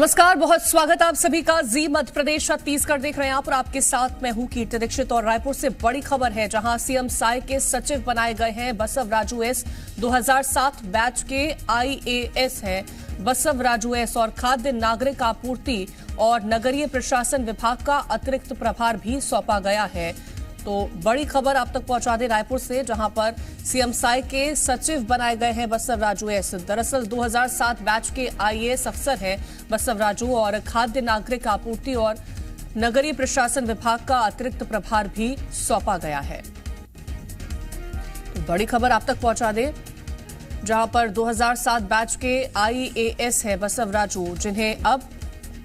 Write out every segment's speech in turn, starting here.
नमस्कार, बहुत स्वागत आप सभी का। जी मध्य प्रदेश छत्तीसगढ़ देख रहे हैं आप और आपके साथ मैं हूं कीर्ति दीक्षित। और रायपुर से बड़ी खबर है, जहां सीएम साय के सचिव बनाए गए हैं बसव राजू एस। 2007 बैच के आईएएस हैं बसव राजू एस और खाद्य नागरिक आपूर्ति और नगरीय प्रशासन विभाग का अतिरिक्त प्रभार भी सौंपा गया है। तो बड़ी खबर आप तक पहुंचा दे रायपुर से, जहां पर सीएम साय के सचिव बनाए गए हैं बसव राजू एस। दरअसल 2007 बैच के आईएएस अफसर हैं बसव राजू और खाद्य नागरिक आपूर्ति और नगरीय प्रशासन विभाग का अतिरिक्त प्रभार भी सौंपा गया है। तो बड़ी खबर आप तक पहुंचा दे, जहां पर 2007 बैच के आईएएस है बसव राजू, जिन्हें अब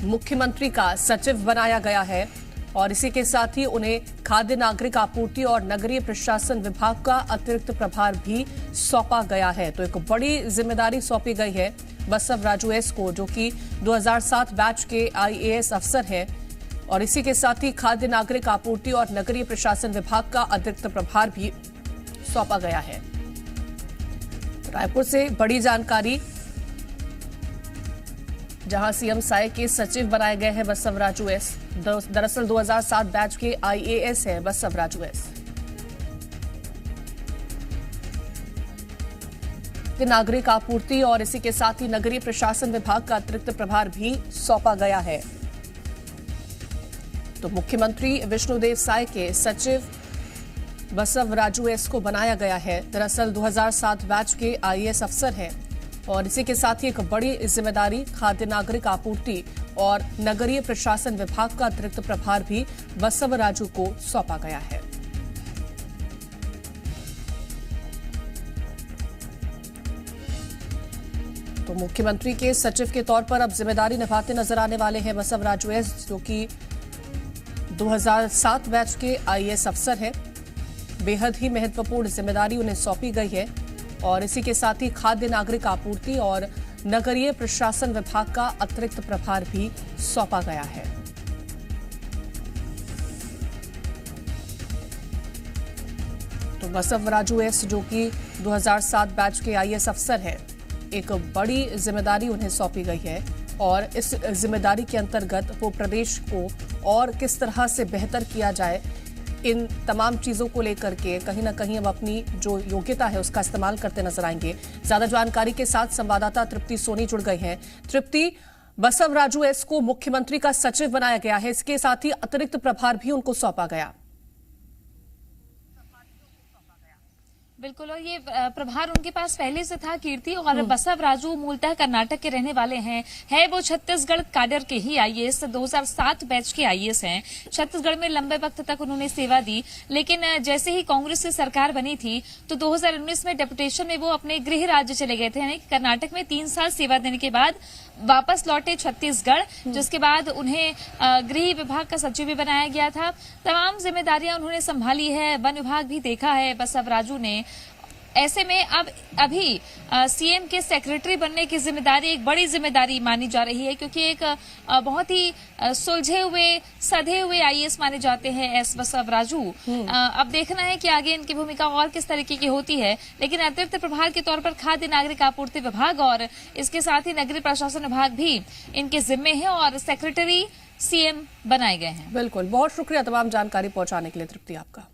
मुख्यमंत्री का सचिव बनाया गया है और इसी के साथ ही उन्हें खाद्य नागरिक आपूर्ति और नगरीय प्रशासन विभाग का अतिरिक्त प्रभार भी सौंपा गया है। तो एक बड़ी जिम्मेदारी सौंपी गई है बसव राजू एस को, जो कि 2007 बैच के आईएएस अफसर हैं और इसी के साथ ही खाद्य नागरिक आपूर्ति और नगरीय प्रशासन विभाग का अतिरिक्त प्रभार भी सौंपा गया है। रायपुर से बड़ी जानकारी, जहां सीएम साय के सचिव बनाए गए हैं बसव राजू एस। दरअसल 2007 बैच के आईएएस है बसव राजू एस। नागरिक आपूर्ति और इसी के साथ ही नगरीय प्रशासन विभाग का अतिरिक्त प्रभार भी सौंपा गया है। तो मुख्यमंत्री विष्णुदेव साय के सचिव बसव राजू एस को बनाया गया है। दरअसल 2007 बैच के आईएएस अफसर हैं और इसी के साथ ही एक बड़ी जिम्मेदारी खाद्य नागरिक आपूर्ति और नगरीय प्रशासन विभाग का अतिरिक्त प्रभार भी बसव राजू को सौंपा गया है। तो मुख्यमंत्री के सचिव के तौर पर अब जिम्मेदारी निभाते नजर आने वाले हैं बसव राजू एस, जो कि 2007 बैच के आईएएस अफसर हैं। बेहद ही महत्वपूर्ण जिम्मेदारी उन्हें सौंपी गई है और इसी के साथ ही खाद्य नागरिक आपूर्ति और नगरीय प्रशासन विभाग का अतिरिक्त प्रभार भी सौंपा गया है। तो बसव राजू एस, जो कि 2007 बैच के आईएएस अफसर हैं, एक बड़ी जिम्मेदारी उन्हें सौंपी गई है और इस जिम्मेदारी के अंतर्गत वो प्रदेश को और किस तरह से बेहतर किया जाए, इन तमाम चीजों को लेकर के कहीं ना कहीं अब अपनी जो योग्यता है उसका इस्तेमाल करते नजर आएंगे। ज्यादा जानकारी के साथ संवाददाता तृप्ति सोनी जुड़ गई हैं। तृप्ति, बसव राजू एस को मुख्यमंत्री का सचिव बनाया गया है, इसके साथ ही अतिरिक्त प्रभार भी उनको सौंपा गया। बिल्कुल, और ये प्रभार उनके पास पहले से था कीर्ति। और बसव राजू मूलतः कर्नाटक के रहने वाले हैं, है वो छत्तीसगढ़ काडर के ही आईएएस, 2007 बैच के आईएएस हैं। छत्तीसगढ़ में लंबे वक्त तक उन्होंने सेवा दी, लेकिन जैसे ही कांग्रेस की सरकार बनी थी तो 2019 में डेपुटेशन में वो अपने गृह राज्य चले गए थे, यानी कर्नाटक में 3 साल सेवा देने के बाद वापस लौटे छत्तीसगढ़, जिसके बाद उन्हें गृह विभाग का सचिव भी बनाया गया था। तमाम जिम्मेदारियां उन्होंने संभाली है, वन विभाग भी देखा है बसव राजू ने। ऐसे में अब अभी सीएम के सेक्रेटरी बनने की जिम्मेदारी एक बड़ी जिम्मेदारी मानी जा रही है, क्योंकि एक बहुत ही सुलझे हुए सधे हुए आईएएस माने जाते हैं एस बसव राजू। अब देखना है कि आगे इनकी भूमिका और किस तरीके की होती है, लेकिन अतिरिक्त प्रभार के तौर पर खाद्य नागरिक आपूर्ति विभाग और इसके साथ ही नगरीय प्रशासन विभाग भी इनके जिम्मे है और सेक्रेटरी सीएम बनाए गए हैं। बिल्कुल, बहुत शुक्रिया तमाम जानकारी पहुंचाने के लिए तृप्ति आपका।